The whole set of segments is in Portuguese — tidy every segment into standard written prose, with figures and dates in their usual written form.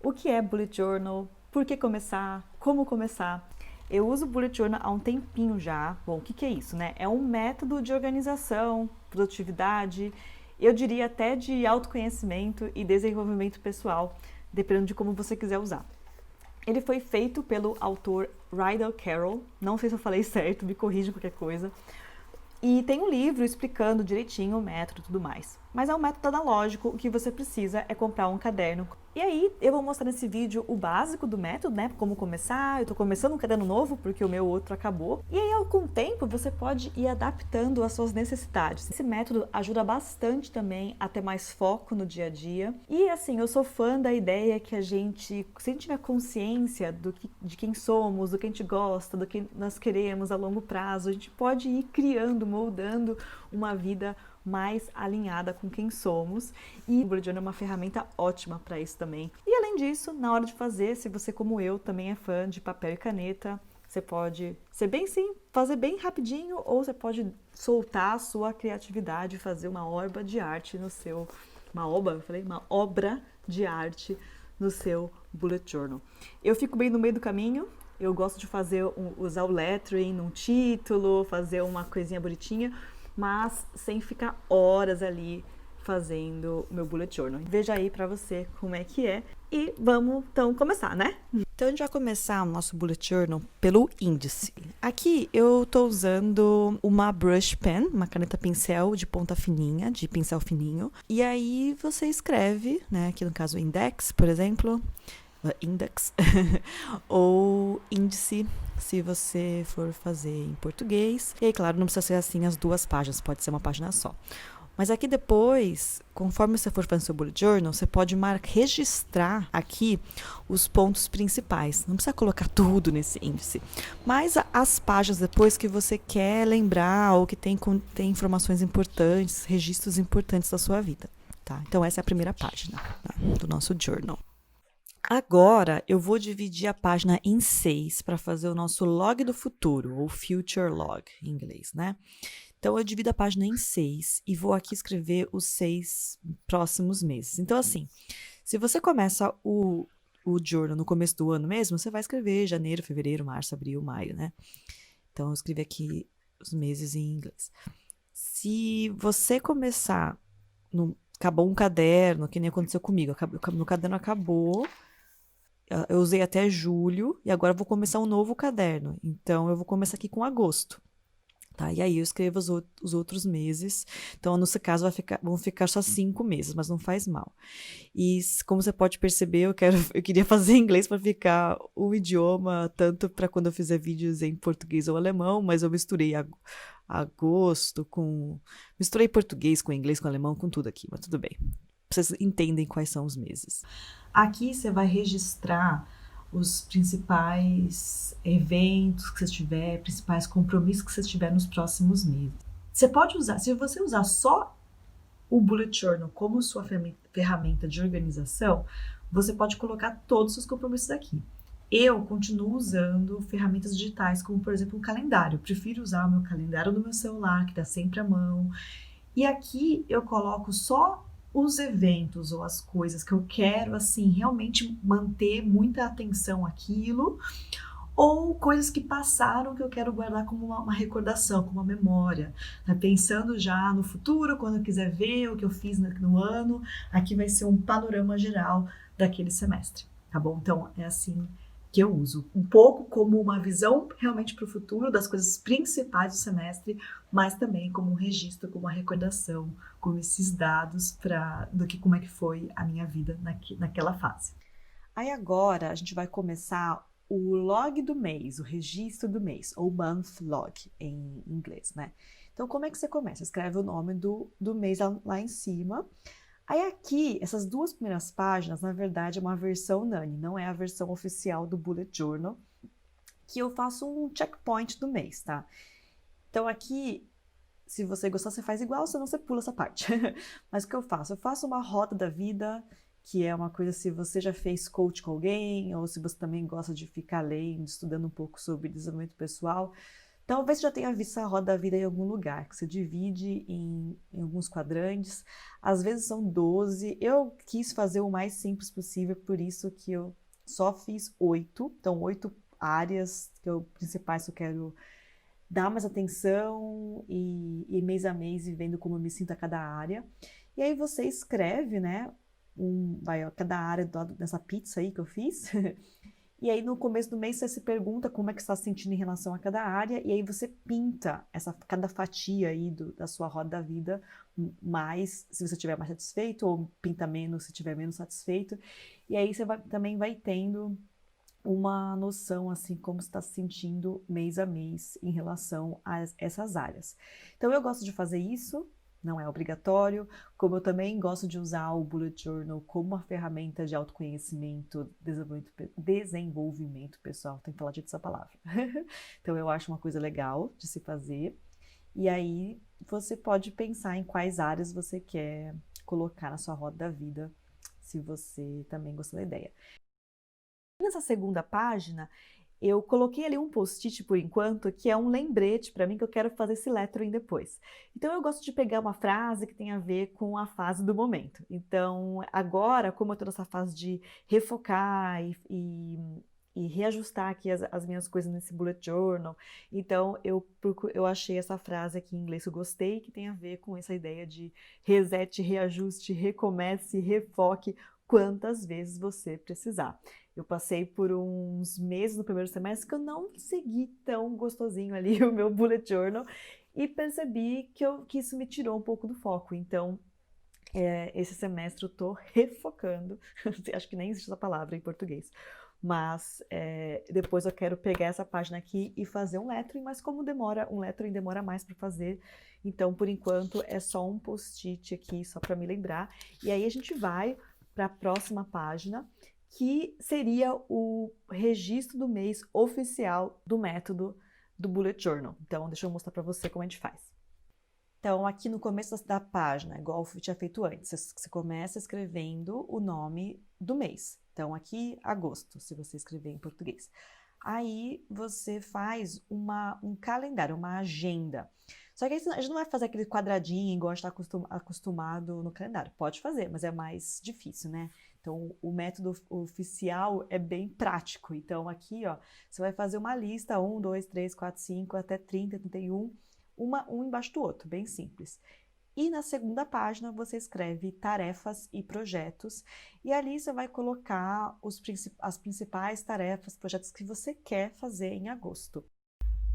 O que é Bullet Journal? Por que começar? Como começar? Eu uso o Bullet Journal há um tempinho já. Bom, o que é isso, né? É um método de organização, produtividade, eu diria até de autoconhecimento e desenvolvimento pessoal, dependendo de como você quiser usar. Ele foi feito pelo autor Rydell Carroll, não sei se eu falei certo, me corrija qualquer coisa. E tem um livro explicando direitinho o método e tudo mais. Mas é um método analógico, o que você precisa é comprar um caderno. E aí, eu vou mostrar nesse vídeo o básico do método, né? Como começar. Eu tô começando um caderno novo, porque o meu outro acabou. E aí, com o tempo, você pode ir adaptando às suas necessidades. Esse método ajuda bastante também a ter mais foco no dia a dia. E assim, eu sou fã da ideia que se a gente tiver consciência de quem somos, do que a gente gosta, do que nós queremos a longo prazo, a gente pode ir criando, moldando uma vida mais alinhada com quem somos, e o Bullet Journal é uma ferramenta ótima para isso também. E além disso, na hora de fazer, se você como eu também é fã de papel e caneta, você pode ser bem sim, fazer bem rapidinho, ou você pode soltar a sua criatividade e fazer uma obra de arte no seu, uma obra de arte no seu Bullet Journal. Eu fico bem no meio do caminho. Eu gosto de usar o lettering num título, fazer uma coisinha bonitinha, mas sem ficar horas ali fazendo o meu bullet journal. Veja aí pra você como é que é e vamos então começar, né? Então a gente vai começar o nosso bullet journal pelo índice. Aqui eu tô usando uma brush pen, uma caneta pincel de ponta fininha, de pincel fininho, e aí você escreve, né, aqui no caso index, por exemplo, index, ou índice, se você for fazer em português. E aí, claro, não precisa ser assim as duas páginas, pode ser uma página só. Mas aqui depois, conforme você for fazer seu bullet journal, você pode registrar aqui os pontos principais. Não precisa colocar tudo nesse índice. Mas as páginas depois que você quer lembrar ou que tem informações importantes, registros importantes da sua vida. Tá? Então essa é a primeira página, tá, do nosso journal. Agora, eu vou dividir a página em 6 para fazer o nosso log do futuro, ou future log em inglês, né? Então, eu divido a página em 6 e vou aqui escrever os 6 próximos meses. Então, assim, se você começa o journal no começo do ano mesmo, você vai escrever janeiro, fevereiro, março, abril, maio, né? Então, eu escrevi aqui os meses em inglês. Se você começar, acabou um caderno, que nem aconteceu comigo, meu caderno acabou, eu usei até julho e agora eu vou começar um novo caderno. Então, eu vou começar aqui com agosto. Tá? E aí eu escrevo os outros meses. Então, nesse caso, vão ficar só 5 meses, mas não faz mal. E como você pode perceber, eu queria fazer inglês para ficar um idioma, tanto para quando eu fizer vídeos em português ou alemão, mas eu misturei agosto com... Misturei português com inglês, com alemão, com tudo aqui, mas tudo bem. Vocês entendem quais são os meses. Aqui você vai registrar os principais eventos que você tiver, principais compromissos que você tiver nos próximos meses. Você pode usar, se você usar só o Bullet Journal como sua ferramenta de organização, você pode colocar todos os compromissos aqui. Eu continuo usando ferramentas digitais, como por exemplo o calendário. Eu prefiro usar o meu calendário do meu celular, que está sempre à mão. E aqui eu coloco só os eventos ou as coisas que eu quero, assim, realmente manter muita atenção àquilo, ou coisas que passaram que eu quero guardar como uma recordação, como uma memória, né? Pensando já no futuro, quando eu quiser ver o que eu fiz no ano, aqui vai ser um panorama geral daquele semestre, tá bom? Então, é assim que eu uso, um pouco como uma visão realmente para o futuro das coisas principais do semestre, mas também como um registro, como uma recordação, com esses dados como é que foi a minha vida naquela fase. Aí agora a gente vai começar o log do mês, o registro do mês, ou month log em inglês, né? Então, como é que você começa? Escreve o nome do mês lá em cima. Aí aqui, essas duas primeiras páginas, na verdade, é uma versão Nani, não é a versão oficial do Bullet Journal, que eu faço um checkpoint do mês, tá? Então aqui, se você gostar, você faz igual, senão você pula essa parte. Mas o que eu faço? Eu faço uma rota da vida, que é uma coisa se você já fez coach com alguém, ou se você também gosta de ficar lendo, estudando um pouco sobre desenvolvimento pessoal. Talvez você já tenha visto a roda da vida em algum lugar, que você divide em alguns quadrantes, às vezes são 12. Eu quis fazer o mais simples possível, por isso que eu só fiz 8. Então, 8 áreas principais que eu quero dar mais atenção e mês a mês e vendo como eu me sinto a cada área. E aí você escreve, né, cada área dessa pizza aí que eu fiz. E aí, no começo do mês, você se pergunta como é que você está se sentindo em relação a cada área, e aí você pinta cada fatia aí da sua roda da vida, mais se você estiver mais satisfeito, ou pinta menos se estiver menos satisfeito. E aí você também vai tendo uma noção, assim, como você está se sentindo mês a mês em relação a essas áreas. Então, eu gosto de fazer isso. Não é obrigatório, como eu também gosto de usar o Bullet Journal como uma ferramenta de autoconhecimento, desenvolvimento pessoal, tem que falar disso essa palavra. Então eu acho uma coisa legal de se fazer, e aí você pode pensar em quais áreas você quer colocar na sua roda da vida, se você também gostou da ideia. Nessa segunda página, eu coloquei ali um post-it por enquanto, que é um lembrete para mim que eu quero fazer esse lettering depois. Então eu gosto de pegar uma frase que tem a ver com a fase do momento. Então agora, como eu estou nessa fase de refocar e reajustar aqui as minhas coisas nesse bullet journal, então eu achei essa frase aqui em inglês que eu gostei, que tem a ver com essa ideia de reset, reajuste, recomece, refoque, quantas vezes você precisar. Eu passei por uns meses no primeiro semestre que eu não segui tão gostosinho ali o meu bullet journal e percebi que isso me tirou um pouco do foco. Então, esse semestre eu tô refocando, acho que nem existe essa palavra em português, mas depois eu quero pegar essa página aqui e fazer um lettering, mas como um lettering demora mais para fazer, então por enquanto é só um post-it aqui, só para me lembrar. E aí a gente vai para a próxima página, que seria o registro do mês oficial do método do Bullet Journal. Então, deixa eu mostrar para você como a gente faz. Então, aqui no começo da página, igual eu tinha feito antes, você começa escrevendo o nome do mês. Então, aqui, agosto, se você escrever em português. Aí, você faz um calendário, uma agenda. Só que aí a gente não vai fazer aquele quadradinho igual a gente está acostumado no calendário. Pode fazer, mas é mais difícil, né? Então, o método oficial é bem prático. Então, aqui, ó, você vai fazer uma lista, 1, 2, 3, 4, 5, até 30, 31, um embaixo do outro, bem simples. E na segunda página, você escreve tarefas e projetos, e ali você vai colocar as principais tarefas, projetos que você quer fazer em agosto.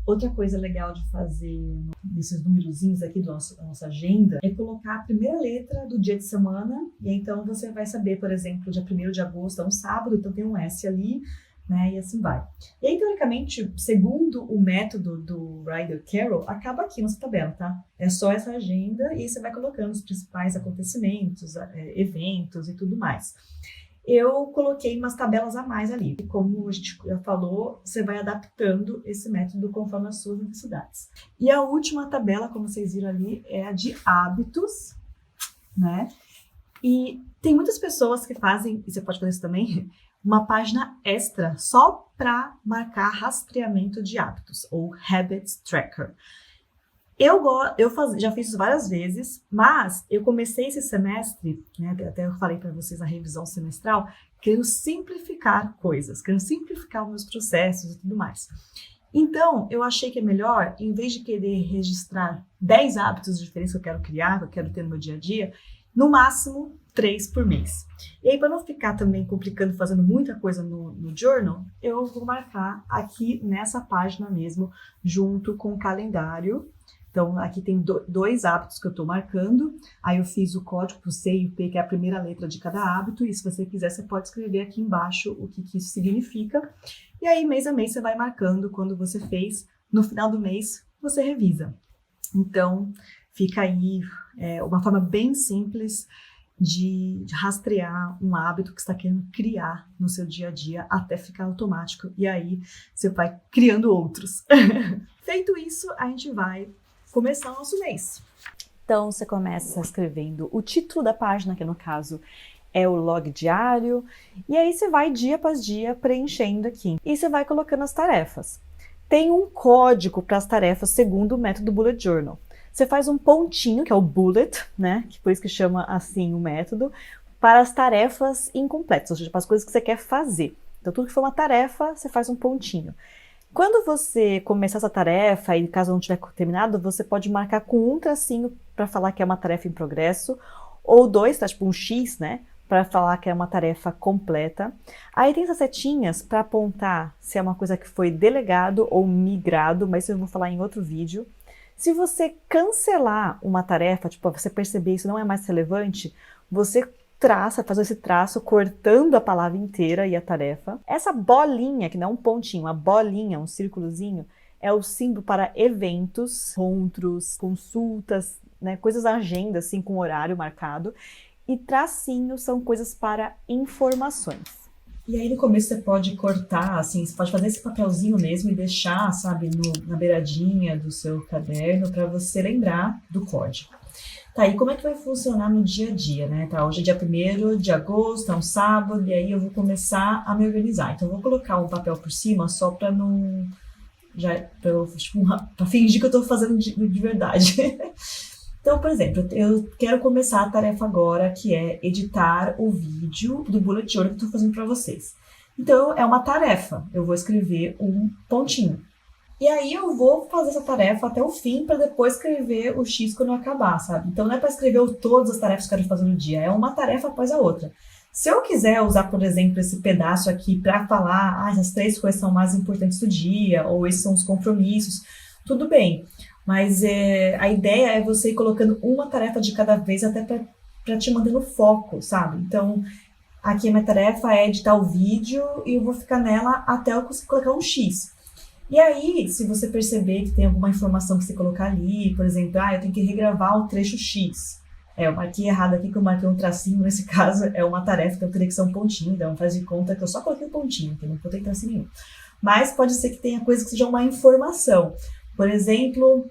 Outra coisa legal de fazer nesses numerozinhos aqui da nossa agenda é colocar a primeira letra do dia de semana, e então você vai saber, por exemplo, dia 1º de agosto é um sábado, então tem um S ali, né, e assim vai. E aí, teoricamente, segundo o método do Ryder Carroll, acaba aqui nessa tabela, tá? É só essa agenda e você vai colocando os principais acontecimentos, eventos e tudo mais. Eu coloquei umas tabelas a mais ali. E como a gente já falou, você vai adaptando esse método conforme as suas necessidades. E a última tabela, como vocês viram ali, é a de hábitos, né? E tem muitas pessoas que fazem, e você pode fazer isso também, uma página extra só para marcar rastreamento de hábitos, ou Habit Tracker. Já fiz isso várias vezes, mas eu comecei esse semestre, né, até eu falei para vocês na revisão semestral, querendo simplificar coisas, querendo simplificar os meus processos e tudo mais. Então, eu achei que é melhor, em vez de querer registrar 10 hábitos diferentes que eu quero criar, que eu quero ter no meu dia a dia, no máximo 3 por mês. E aí, para não ficar também complicando, fazendo muita coisa no journal, eu vou marcar aqui nessa página mesmo, junto com o calendário. Então, aqui tem 2 hábitos que eu estou marcando. Aí eu fiz o código para o C e o P, que é a primeira letra de cada hábito. E se você quiser, você pode escrever aqui embaixo o que isso significa. E aí, mês a mês, você vai marcando quando você fez. No final do mês, você revisa. Então, fica aí uma forma bem simples de rastrear um hábito que você está querendo criar no seu dia a dia até ficar automático. E aí, você vai criando outros. Feito isso, a gente vai começar o nosso mês. Então, você começa escrevendo o título da página, que no caso é o log diário, e aí você vai dia após dia preenchendo aqui. E você vai colocando as tarefas. Tem um código para as tarefas segundo o método Bullet Journal. Você faz um pontinho, que é o bullet, né? Que por isso que chama assim o método, para as tarefas incompletas, ou seja, para as coisas que você quer fazer. Então, tudo que for uma tarefa, você faz um pontinho. Quando você começar essa tarefa, e caso não tiver terminado, você pode marcar com um tracinho para falar que é uma tarefa em progresso, ou dois, tá? Tipo um X, né? Para falar que é uma tarefa completa. Aí tem essas setinhas para apontar se é uma coisa que foi delegado ou migrado, mas isso eu vou falar em outro vídeo. Se você cancelar uma tarefa, tipo, você perceber isso não é mais relevante, você traça, faz esse traço cortando a palavra inteira e a tarefa. Essa bolinha, que não é um pontinho, uma bolinha, um círculozinho, é o símbolo para eventos, encontros, consultas, né, coisas na agenda, assim, com horário marcado. E tracinhos são coisas para informações. E aí no começo você pode cortar, assim, você pode fazer esse papelzinho mesmo e deixar, sabe, na beiradinha do seu caderno para você lembrar do código. Tá, e como é que vai funcionar no dia a dia, né? Tá, hoje é dia 1º de agosto, é um sábado, e aí eu vou começar a me organizar. Então eu vou colocar um papel por cima só para não... pra fingir que eu tô fazendo de verdade. Então, por exemplo, eu quero começar a tarefa agora, que é editar o vídeo do Bullet Journal que eu tô fazendo para vocês. Então, é uma tarefa. Eu vou escrever um pontinho. E aí eu vou fazer essa tarefa até o fim para depois escrever o X quando eu acabar, sabe? Então não é para escrever todas as tarefas que eu quero fazer no dia, é uma tarefa após a outra. Se eu quiser usar, por exemplo, esse pedaço aqui para falar, essas 3 coisas são mais importantes do dia, ou esses são os compromissos, tudo bem. Mas a ideia é você ir colocando uma tarefa de cada vez até para te manter no foco, sabe? Então, aqui a minha tarefa é editar o vídeo e eu vou ficar nela até eu conseguir colocar um X. E aí, se você perceber que tem alguma informação que você colocar ali, por exemplo, eu tenho que regravar o trecho X. Eu marquei errado aqui que eu marquei um tracinho, nesse caso é uma tarefa que eu teria que ser um pontinho, então faz de conta que eu só coloquei um pontinho, que eu não botei tracinho nenhum. Mas pode ser que tenha coisa que seja uma informação. Por exemplo,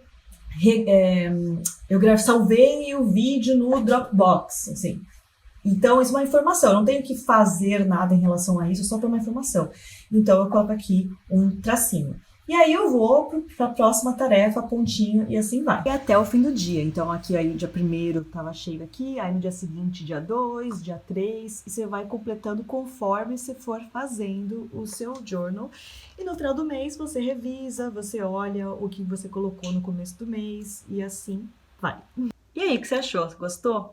eu salvei o vídeo no Dropbox, assim. Então, isso é uma informação, eu não tenho que fazer nada em relação a isso, só para uma informação. Então, eu coloco aqui um tracinho. E aí eu vou para a próxima tarefa, pontinho, e assim vai. E até o fim do dia. Então, aqui aí, dia 1º estava cheio aqui, aí no dia seguinte, dia 2, dia 3, e você vai completando conforme você for fazendo o seu journal. E no final do mês, você revisa, você olha o que você colocou no começo do mês, e assim vai. E aí, o que você achou? Você gostou?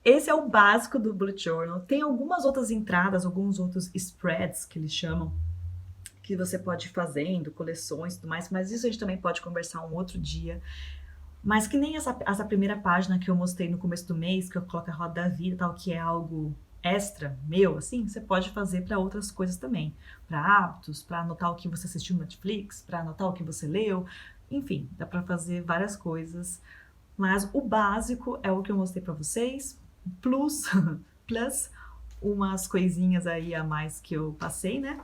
Esse é o básico do Bullet Journal. Tem algumas outras entradas, alguns outros spreads que eles chamam, que você pode ir fazendo, coleções e tudo mais, mas isso a gente também pode conversar um outro dia. Mas que nem essa primeira página que eu mostrei no começo do mês, que eu coloco a roda da vida, tal, que é algo extra meu, assim, você pode fazer para outras coisas também. Para hábitos, para anotar o que você assistiu no Netflix, para anotar o que você leu, enfim, dá para fazer várias coisas. Mas o básico é o que eu mostrei para vocês, plus umas coisinhas aí a mais que eu passei, né?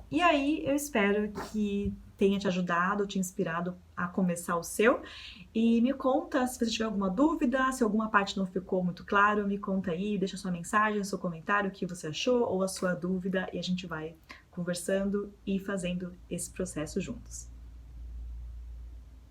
E aí eu espero que tenha te ajudado, te inspirado a começar o seu. E me conta se você tiver alguma dúvida, se alguma parte não ficou muito claro, me conta aí, deixa sua mensagem, seu comentário, o que você achou ou a sua dúvida e a gente vai conversando e fazendo esse processo juntos.